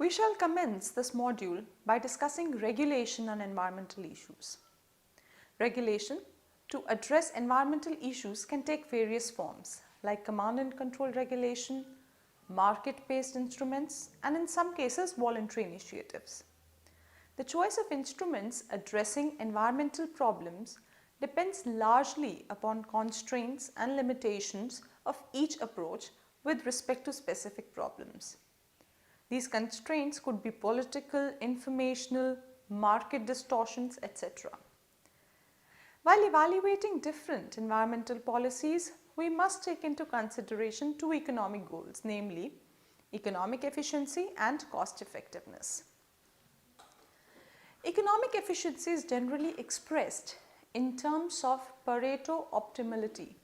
We shall commence this module by discussing regulation on environmental issues. Regulation to address environmental issues can take various forms like command and control regulation, market-based instruments, and in some cases voluntary initiatives. The choice of instruments addressing environmental problems depends largely upon constraints and limitations of each approach with respect to specific problems. These constraints could be political, informational, market distortions, etc. While evaluating different environmental policies, we must take into consideration two economic goals, namely economic efficiency and cost effectiveness. Economic efficiency is generally expressed in terms of Pareto optimality,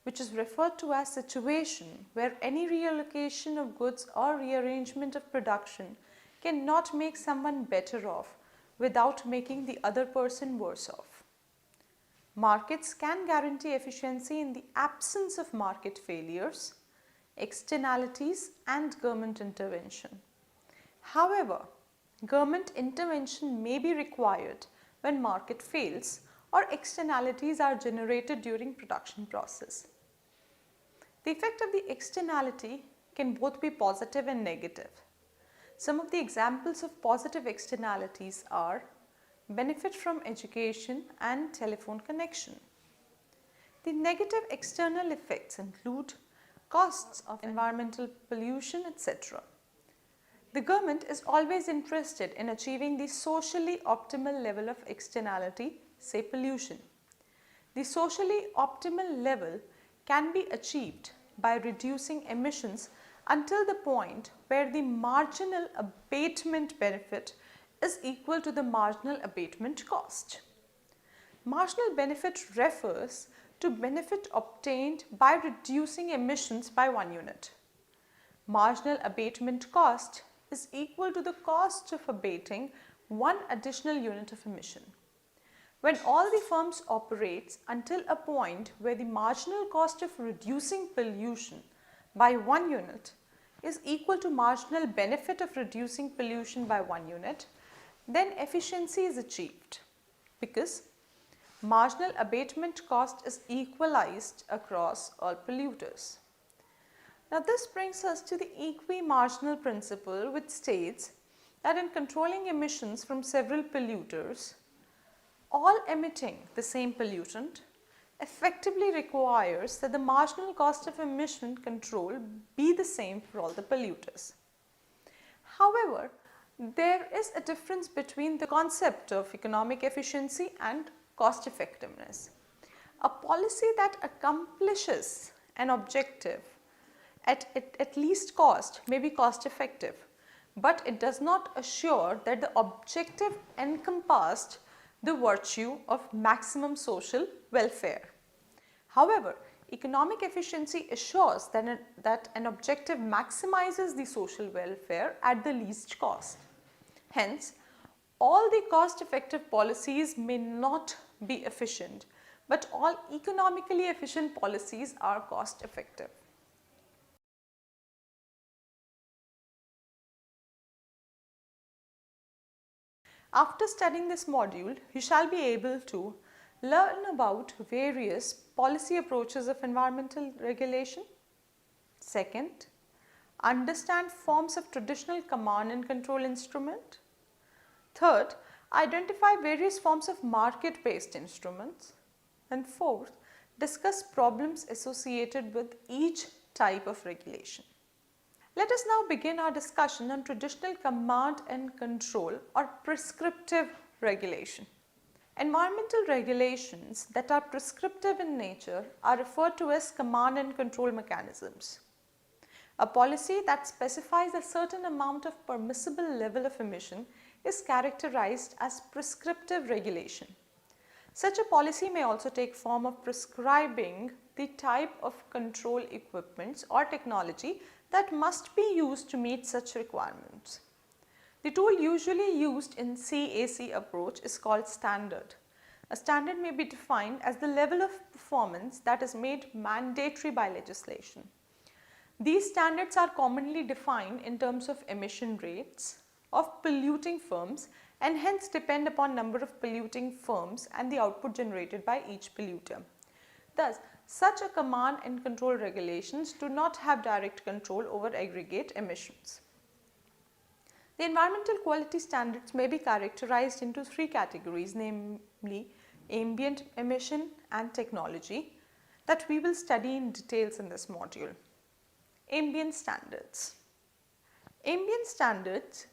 which is referred to as situation where any reallocation of goods or rearrangement of production cannot make someone better off without making the other person worse off. Markets can guarantee efficiency in the absence of market failures, externalities, and government intervention. However, government intervention may be required when market fails or externalities are generated during production process. The effect of the externality can both be positive and negative. Some of the examples of positive externalities are benefit from education and telephone connection. The negative external effects include costs of environmental pollution, etc. The government is always interested in achieving the socially optimal level of externality, say pollution. The socially optimal level can be achieved by reducing emissions until the point where the marginal abatement benefit is equal to the marginal abatement cost. Marginal benefit refers to benefit obtained by reducing emissions by 1 unit. Marginal abatement cost is equal to the cost of abating 1 additional unit of emission. When all the firms operates until a point where the marginal cost of reducing pollution by 1 unit is equal to marginal benefit of reducing pollution by 1 unit, then efficiency is achieved because marginal abatement cost is equalized across all polluters. Now this brings us to the equi-marginal principle, which states that in controlling emissions from several polluters, all emitting the same pollutant effectively requires that the marginal cost of emission control be the same for all the polluters. However, there is a difference between the concept of economic efficiency and cost effectiveness. A policy that accomplishes an objective at least cost may be cost effective, but it does not assure that the objective encompassed the virtue of maximum social welfare. However, economic efficiency assures that an objective maximizes the social welfare at the least cost. Hence, all the cost-effective policies may not be efficient, but all economically efficient policies are cost-effective. After studying this module, you shall be able to learn about various policy approaches of environmental regulation. Second, understand forms of traditional command and control instrument. Third, identify various forms of market-based instruments. And fourth, discuss problems associated with each type of regulation. Let us now begin our discussion on traditional command and control or prescriptive regulation. Environmental regulations that are prescriptive in nature are referred to as command and control mechanisms. A policy that specifies a certain amount of permissible level of emission is characterized as prescriptive regulation. Such a policy may also take form of prescribing the type of control equipments or technology that must be used to meet such requirements. The tool usually used in CAC approach is called standard. A standard may be defined as the level of performance that is made mandatory by legislation. These standards are commonly defined in terms of emission rates, of polluting firms and hence depend upon number of polluting firms and the output generated by each polluter. Thus, such a command and control regulations do not have direct control over aggregate emissions. The environmental quality standards may be characterized into three categories, namely ambient emission and technology, that we will study in details in this module. Ambient standards. Ambient standards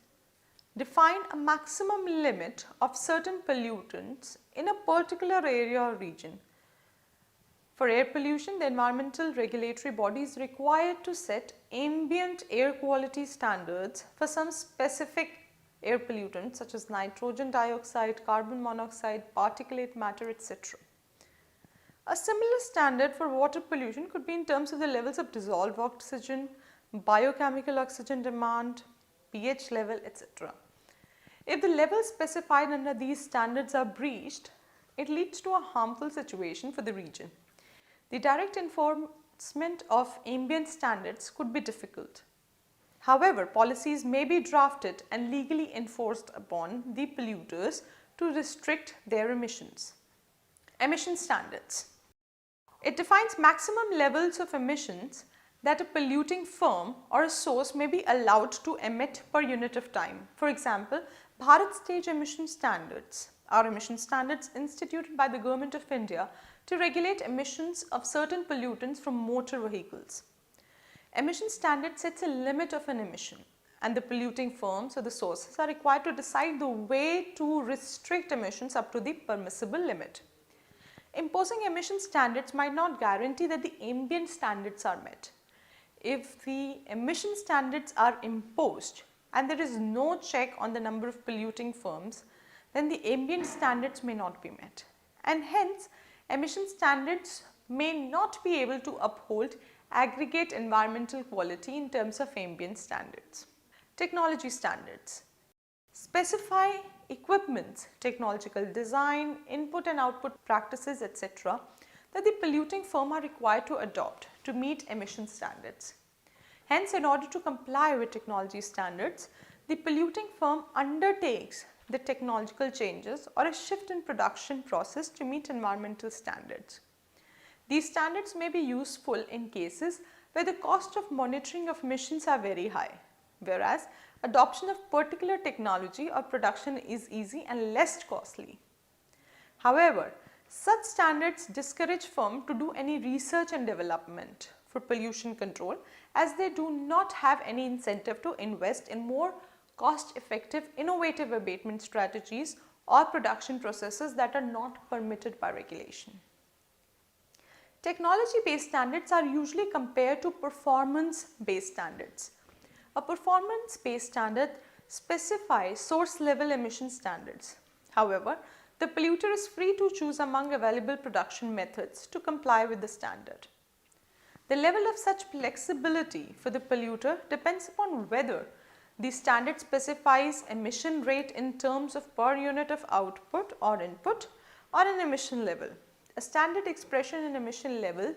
define a maximum limit of certain pollutants in a particular area or region. For air pollution, the environmental regulatory body is required to set ambient air quality standards for some specific air pollutants such as nitrogen dioxide, carbon monoxide, particulate matter, etc. A similar standard for water pollution could be in terms of the levels of dissolved oxygen, biochemical oxygen demand, pH level, etc. If the levels specified under these standards are breached, it leads to a harmful situation for the region. The direct enforcement of ambient standards could be difficult. However, policies may be drafted and legally enforced upon the polluters to restrict their emissions. Emission standards. It defines maximum levels of emissions that a polluting firm or a source may be allowed to emit per unit of time. For example, Bharat Stage Emission Standards are emission standards instituted by the Government of India to regulate emissions of certain pollutants from motor vehicles. Emission standard sets a limit of an emission, and the polluting firms or the sources are required to decide the way to restrict emissions up to the permissible limit. Imposing emission standards might not guarantee that the ambient standards are met. If the emission standards are imposed and there is no check on the number of polluting firms, then the ambient standards may not be met, and hence emission standards may not be able to uphold aggregate environmental quality in terms of ambient standards. Technology standards specify equipments, technological design, input and output practices, etc. that the polluting firm are required to adopt to meet emission standards. Hence, in order to comply with technology standards, the polluting firm undertakes the technological changes or a shift in production process to meet environmental standards. These standards may be useful in cases where the cost of monitoring of emissions are very high, whereas adoption of particular technology or production is easy and less costly. However, such standards discourage firms to do any research and development for pollution control, as they do not have any incentive to invest in more cost-effective, innovative abatement strategies or production processes that are not permitted by regulation. Technology-based standards are usually compared to performance-based standards. A performance-based standard specifies source-level emission standards. However, the polluter is free to choose among available production methods to comply with the standard. The level of such flexibility for the polluter depends upon whether the standard specifies emission rate in terms of per unit of output or input or an emission level. A standard expression in emission level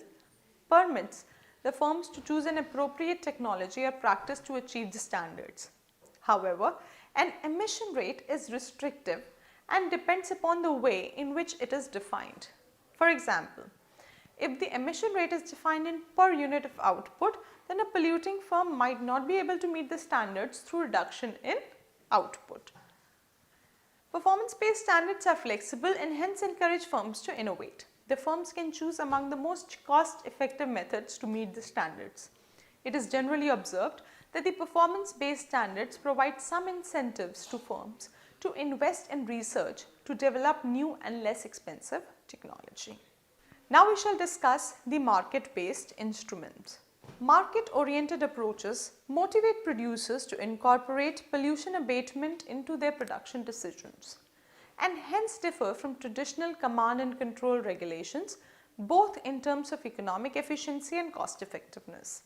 permits the firms to choose an appropriate technology or practice to achieve the standards. However, an emission rate is restrictive and depends upon the way in which it is defined. For example, if the emission rate is defined in per unit of output, then a polluting firm might not be able to meet the standards through reduction in output. Performance-based standards are flexible and hence encourage firms to innovate. The firms can choose among the most cost-effective methods to meet the standards. It is generally observed that the performance-based standards provide some incentives to firms to invest in research to develop new and less expensive technology. Now we shall discuss the market-based instruments. Market-oriented approaches motivate producers to incorporate pollution abatement into their production decisions and hence differ from traditional command and control regulations, both in terms of economic efficiency and cost effectiveness.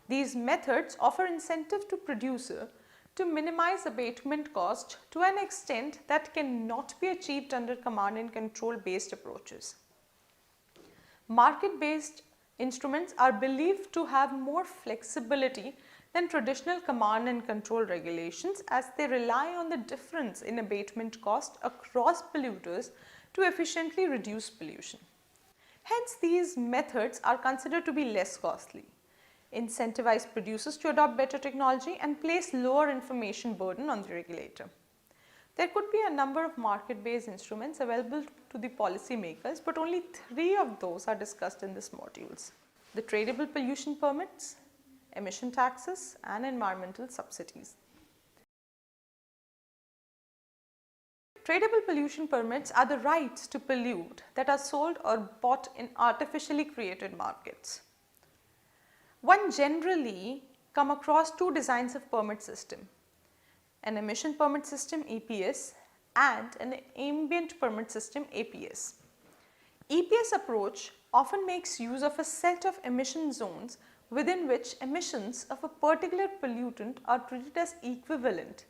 These methods offer incentive to producer to minimize abatement cost to an extent that cannot be achieved under command and control based approaches. Market-based instruments are believed to have more flexibility than traditional command and control regulations, as they rely on the difference in abatement cost across polluters to efficiently reduce pollution. Hence, these methods are considered to be less costly, incentivize producers to adopt better technology, and place lower information burden on the regulator. There could be a number of market-based instruments available to the policymakers, but only 3 of those are discussed in this modules: the tradable pollution permits, emission taxes, and environmental subsidies. Tradable pollution permits are the rights to pollute that are sold or bought in artificially created markets. One generally come across 2 designs of permit system: an emission permit system (EPS) and an ambient permit system (APS). EPS approach often makes use of a set of emission zones within which emissions of a particular pollutant are treated as equivalent,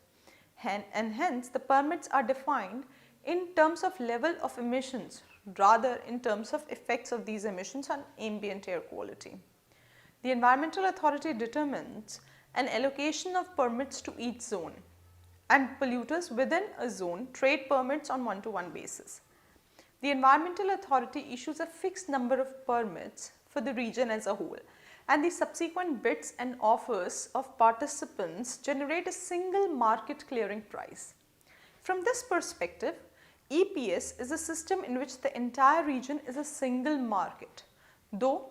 and hence the permits are defined in terms of level of emissions rather in terms of effects of these emissions on ambient air quality. The environmental authority determines an allocation of permits to each zone, and polluters within a zone trade permits on one-to-one basis. The environmental authority issues a fixed number of permits for the region as a whole, and the subsequent bids and offers of participants generate a single market clearing price. From this perspective, EPS is a system in which the entire region is a single market, though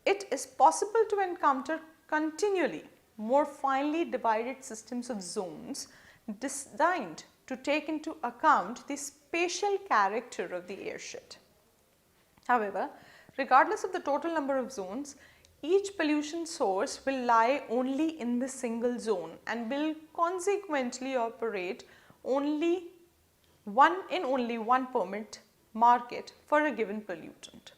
it is possible to encounter continually more finely divided systems of zones designed to take into account the spatial character of the airshed. However, regardless of the total number of zones, each pollution source will lie only in the single zone and will consequently operate only one permit market for a given pollutant.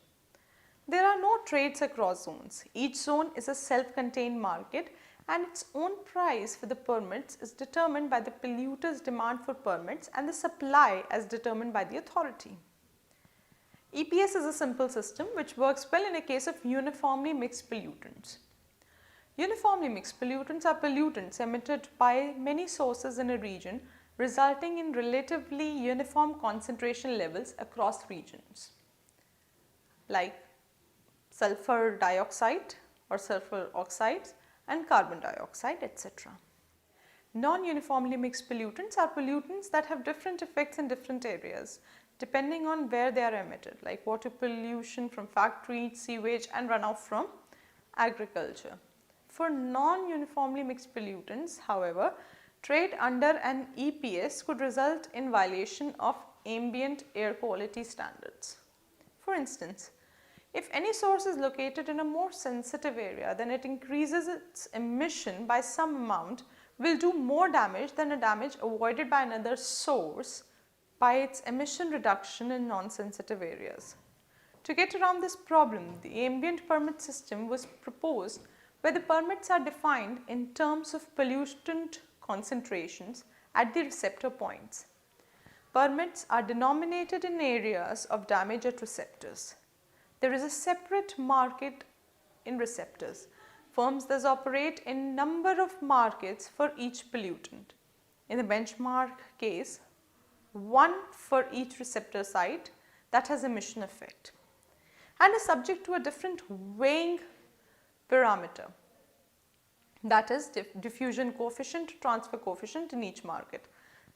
There are no trades across zones. Each zone is a self-contained market, and its own price for the permits is determined by the polluter's demand for permits and the supply as determined by the authority. EPS is a simple system which works well in a case of uniformly mixed pollutants. Uniformly mixed pollutants are pollutants emitted by many sources in a region, resulting in relatively uniform concentration levels across regions, like sulfur dioxide or sulfur oxides and carbon dioxide, etc. Non-uniformly mixed pollutants are pollutants that have different effects in different areas depending on where they are emitted, like water pollution from factories, sewage, and runoff from agriculture. For non-uniformly mixed pollutants, however, trade under an EPS could result in violation of ambient air quality standards. For instance, if any source is located in a more sensitive area, then it increases its emission by some amount, will do more damage than a damage avoided by another source by its emission reduction in non-sensitive areas. To get around this problem, the ambient permit system was proposed, where the permits are defined in terms of pollutant concentrations at the receptor points. Permits are denominated in areas of damage at receptors. There is a separate market in receptors. Firms thus operate in number of markets for each pollutant. In the benchmark case, one for each receptor site that has emission effect, and is subject to a different weighing parameter, that is diffusion coefficient, transfer coefficient in each market.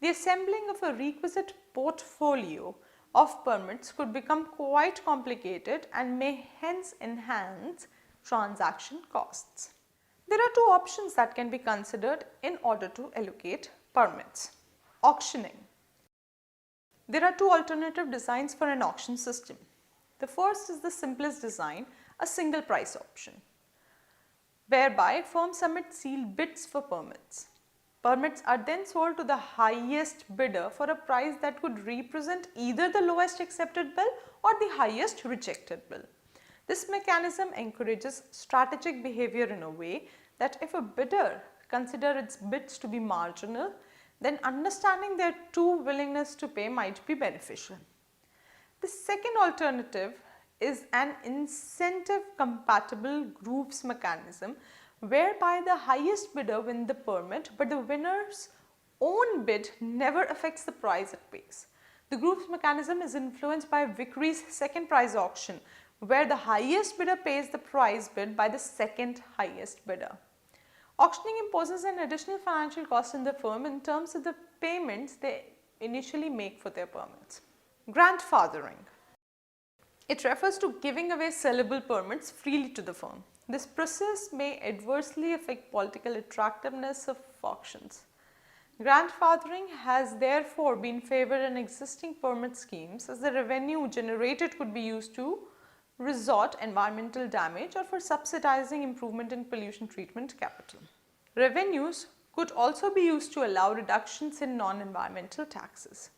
The assembling of a requisite portfolio of permits could become quite complicated and may hence enhance transaction costs. There are 2 options that can be considered in order to allocate permits. Auctioning. There are 2 alternative designs for an auction system. The first is the simplest design, a single price option, whereby firms submit sealed bids for permits. Permits are then sold to the highest bidder for a price that could represent either the lowest accepted bill or the highest rejected bill. This mechanism encourages strategic behavior in a way that if a bidder considers its bids to be marginal, then understanding their true willingness to pay might be beneficial. The second alternative is an incentive compatible groups mechanism, whereby the highest bidder wins the permit, but the winner's own bid never affects the price it pays. The group's mechanism is influenced by Vicary's second prize auction, where the highest bidder pays the price bid by the second highest bidder. Auctioning imposes an additional financial cost in the firm in terms of the payments they initially make for their permits. Grandfathering. It refers to giving away sellable permits freely to the firm. This process may adversely affect political attractiveness of auctions. Grandfathering has therefore been favoured in existing permit schemes, as the revenue generated could be used to resort environmental damage or for subsidizing improvement in pollution treatment capital. Revenues could also be used to allow reductions in non-environmental taxes.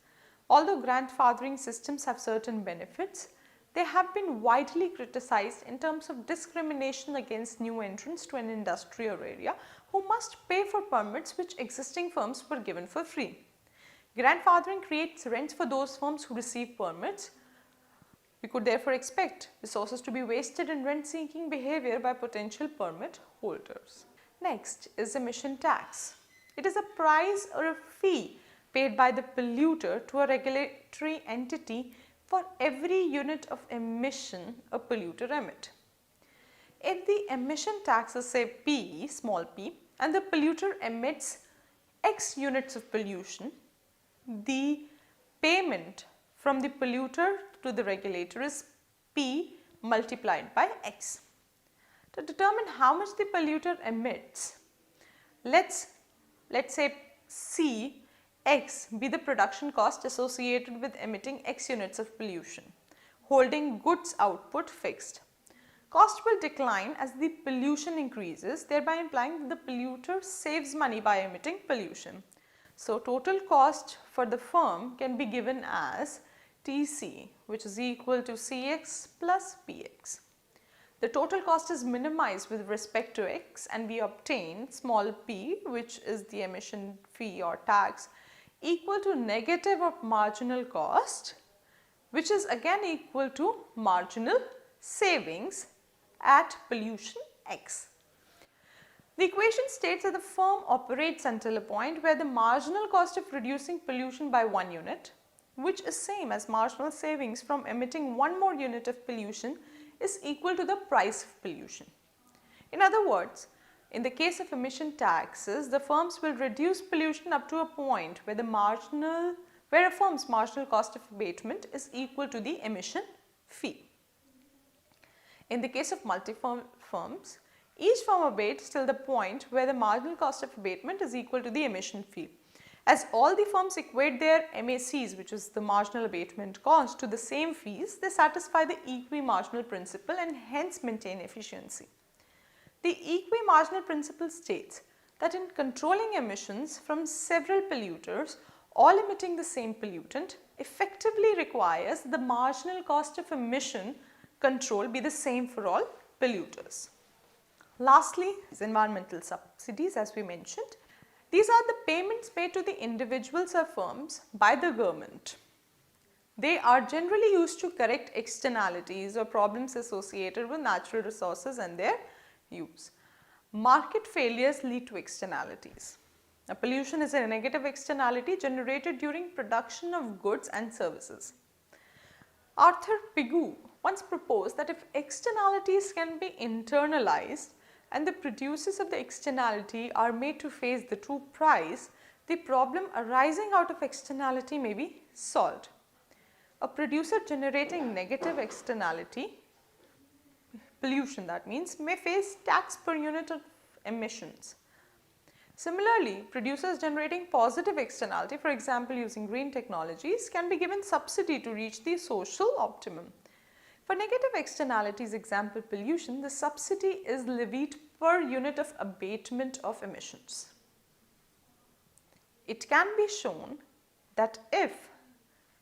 Although grandfathering systems have certain benefits, they have been widely criticized in terms of discrimination against new entrants to an industry or area who must pay for permits which existing firms were given for free. Grandfathering creates rents for those firms who receive permits. We could therefore expect resources to be wasted in rent-seeking behavior by potential permit holders. Next is emission tax. It is a price or a fee paid by the polluter to a regulatory entity for every unit of emission a polluter emits. If the emission tax is, say, P, small p, and the polluter emits X units of pollution, the payment from the polluter to the regulator is P multiplied by X. To determine how much the polluter emits, let's say C X be the production cost associated with emitting X units of pollution, holding goods output fixed. Cost will decline as the pollution increases, thereby implying that the polluter saves money by emitting pollution. So, total cost for the firm can be given as TC, which is equal to Cx plus Px. The total cost is minimized with respect to X, and we obtain small p, which is the emission fee or tax, equal to negative of marginal cost, which is again equal to marginal savings at pollution X. The equation states that the firm operates until a point where the marginal cost of reducing pollution by 1 unit, which is same as marginal savings from emitting 1 more unit of pollution, is equal to the price of pollution. In other words, in the case of emission taxes, the firms will reduce pollution up to a point where a firm's marginal cost of abatement is equal to the emission fee. In the case of multi-firm firms, each firm abates till the point where the marginal cost of abatement is equal to the emission fee. As all the firms equate their MACs, which is the marginal abatement cost, to the same fees, they satisfy the equi-marginal principle and hence maintain efficiency. The equi-marginal principle states that in controlling emissions from several polluters, all emitting the same pollutant, effectively requires the marginal cost of emission control be the same for all polluters. Lastly is environmental subsidies, as we mentioned. These are the payments made to the individuals or firms by the government. They are generally used to correct externalities or problems associated with natural resources and their use. Market failures lead to externalities. Now, pollution is a negative externality generated during production of goods and services. Arthur Pigou once proposed that if externalities can be internalized and the producers of the externality are made to face the true price, the problem arising out of externality may be solved. A producer generating negative externality, pollution that means, may face tax per unit of emissions. Similarly, producers generating positive externality, for example using green technologies, can be given subsidy to reach the social optimum. For negative externalities, example pollution, the subsidy is levied per unit of abatement of emissions. It can be shown that if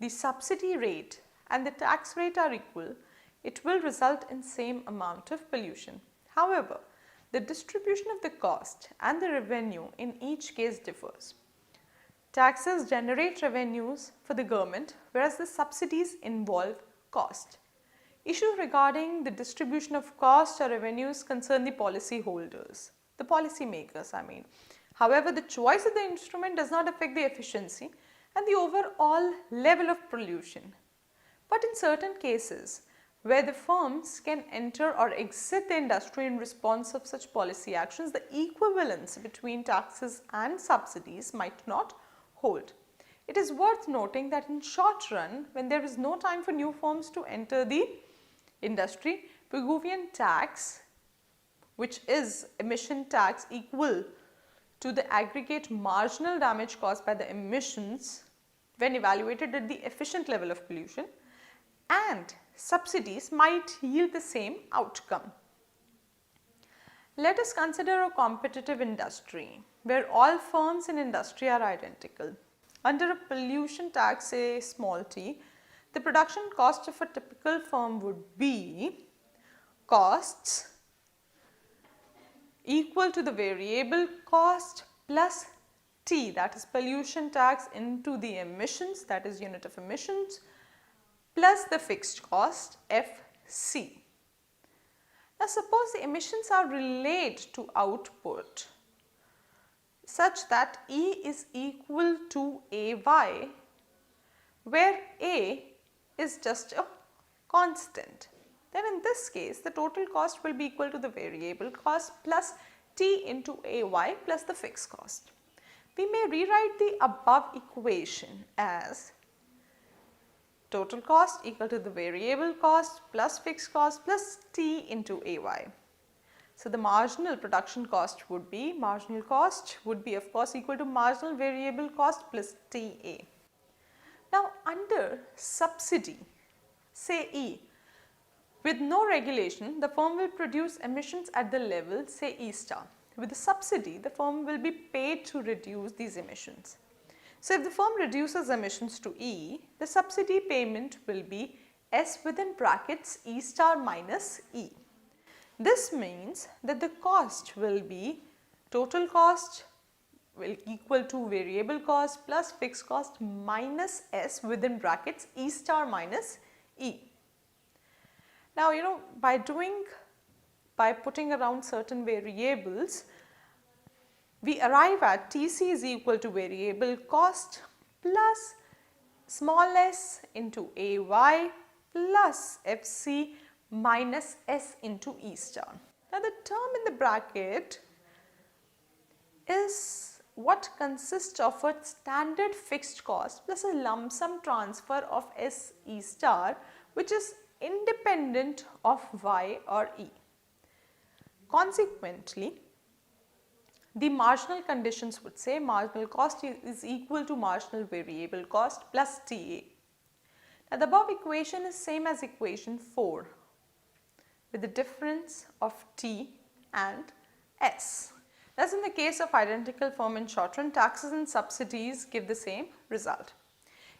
the subsidy rate and the tax rate are equal, it will result in same amount of pollution. However, the distribution of the cost and the revenue in each case differs. Taxes generate revenues for the government, whereas the subsidies involve cost. Issues regarding the distribution of cost or revenues concern the policy holders. the policymakers, However, the choice of the instrument does not affect the efficiency and the overall level of pollution. But in certain cases, where the firms can enter or exit the industry in response of such policy actions, the equivalence between taxes and subsidies might not hold. It is worth noting that in short run, when there is no time for new firms to enter the industry, Pigouvian tax, which is emission tax equal to the aggregate marginal damage caused by the emissions when evaluated at the efficient level of pollution, and subsidies might yield the same outcome. Let us consider a competitive industry where all firms in industry are identical. Under a pollution tax, say small t, the production cost of a typical firm would be costs equal to the variable cost plus T, that is pollution tax, into the emissions, that is unit of emissions, plus the fixed cost FC. Now suppose the emissions are related to output such that E is equal to AY, where A is just a constant. Then in this case, the total cost will be equal to the variable cost plus T into AY plus the fixed cost. We may rewrite the above equation as total cost equal to the variable cost plus fixed cost plus T into AY. So the marginal production cost would be, of course equal to marginal variable cost plus TA. Now under subsidy, say E, with no regulation, the firm will produce emissions at the level, say E star. With the subsidy, the firm will be paid to reduce these emissions. So if the firm reduces emissions to E, the subsidy payment will be S within brackets E star minus E. This means that the cost will be, total cost will equal to variable cost plus fixed cost minus S within brackets E star minus E. Now, by putting around certain variables, we arrive at TC is equal to variable cost plus small s into AY plus FC minus S into E star. Now, the term in the bracket is what consists of a standard fixed cost plus a lump sum transfer of S E star, which is independent of Y or E. Consequently, the marginal conditions would say marginal cost is equal to marginal variable cost plus TA. Now the above equation is same as equation 4 with the difference of T and S. As in the case of identical firm in short run, taxes and subsidies give the same result.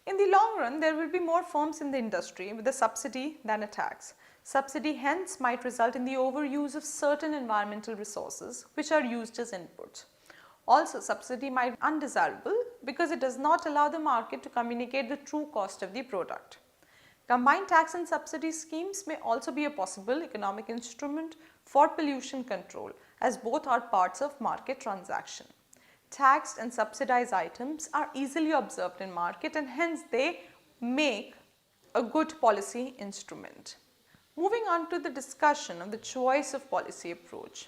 In the long run, there will be more firms in the industry with a subsidy than a tax. Subsidy hence might result in the overuse of certain environmental resources which are used as inputs. Also, subsidy might be undesirable because it does not allow the market to communicate the true cost of the product. Combined tax and subsidy schemes may also be a possible economic instrument for pollution control, as both are parts of market transaction. Taxed and subsidized items are easily observed in market and hence they make a good policy instrument. Moving on to the discussion of the choice of policy approach.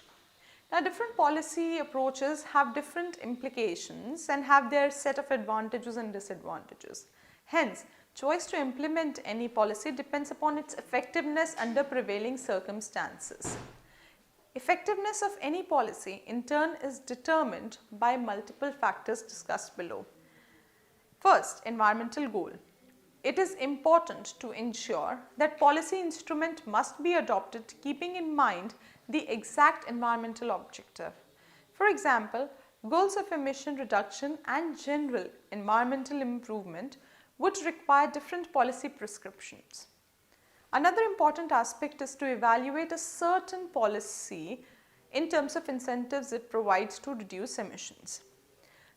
Now, different policy approaches have different implications and have their set of advantages and disadvantages. Hence, choice to implement any policy depends upon its effectiveness under prevailing circumstances. Effectiveness of any policy in turn is determined by multiple factors discussed below. First, environmental goal. It is important to ensure that policy instrument must be adopted keeping in mind the exact environmental objective. For example, goals of emission reduction and general environmental improvement would require different policy prescriptions. Another important aspect is to evaluate a certain policy in terms of incentives it provides to reduce emissions.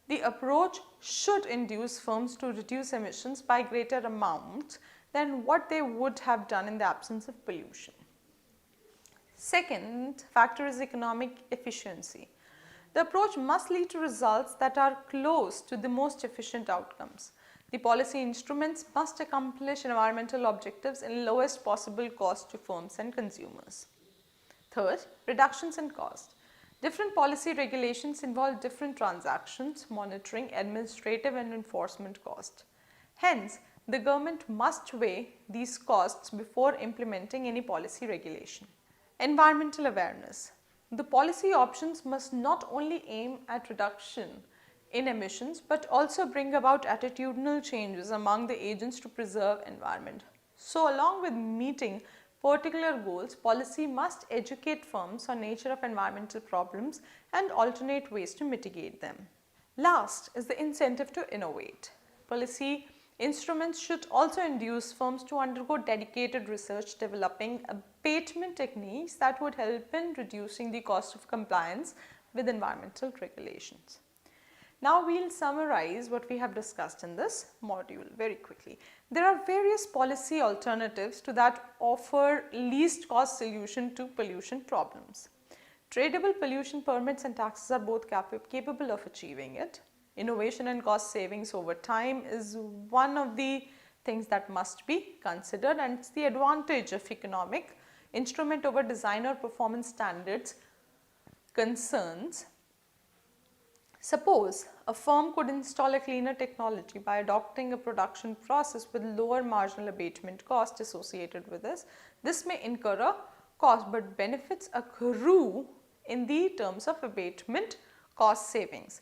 The approach should induce firms to reduce emissions by greater amounts than what they would have done in the absence of pollution. Second factor is economic efficiency. The approach must lead to results that are close to the most efficient outcomes. The policy instruments must accomplish environmental objectives in lowest possible cost to firms and consumers. Third, reductions in cost. Different policy regulations involve different transactions, monitoring, administrative and enforcement cost. Hence, the government must weigh these costs before implementing any policy regulation. Environmental awareness. The policy options must not only aim at reduction in emissions but also bring about attitudinal changes among the agents to preserve environment. So along with meeting particular goals, policy must educate firms on nature of environmental problems and alternate ways to mitigate them. Last is the incentive to innovate. Policy instruments should also induce firms to undergo dedicated research developing abatement techniques that would help in reducing the cost of compliance with environmental regulations. Now we will summarize what we have discussed in this module very quickly. There are various policy alternatives to that offer least cost solution to pollution problems. Tradable pollution permits and taxes are both capable of achieving it. Innovation and cost savings over time is one of the things that must be considered, and it's the advantage of economic instrument over design or performance standards concerns. Suppose a firm could install a cleaner technology by adopting a production process with lower marginal abatement cost associated with this. This may incur a cost, but benefits accrue in the terms of abatement cost savings.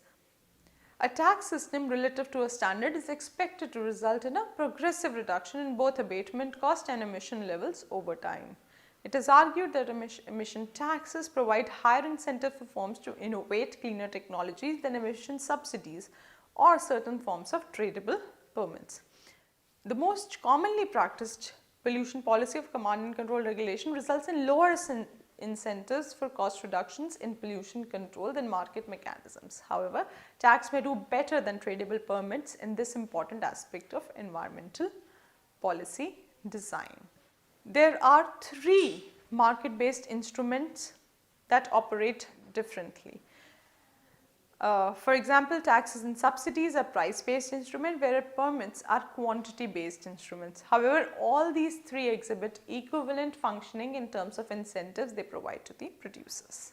A tax system relative to a standard is expected to result in a progressive reduction in both abatement cost and emission levels over time. It is argued that emission taxes provide higher incentive for firms to innovate cleaner technologies than emission subsidies or certain forms of tradable permits. The most commonly practiced pollution policy of command and control regulation results in lower incentives for cost reductions in pollution control than market mechanisms. However, tax may do better than tradable permits in this important aspect of environmental policy design. There are three market-based instruments that operate differently. For example, taxes and subsidies are price-based instruments, whereas permits are quantity-based instruments. However, all these three exhibit equivalent functioning in terms of incentives they provide to the producers.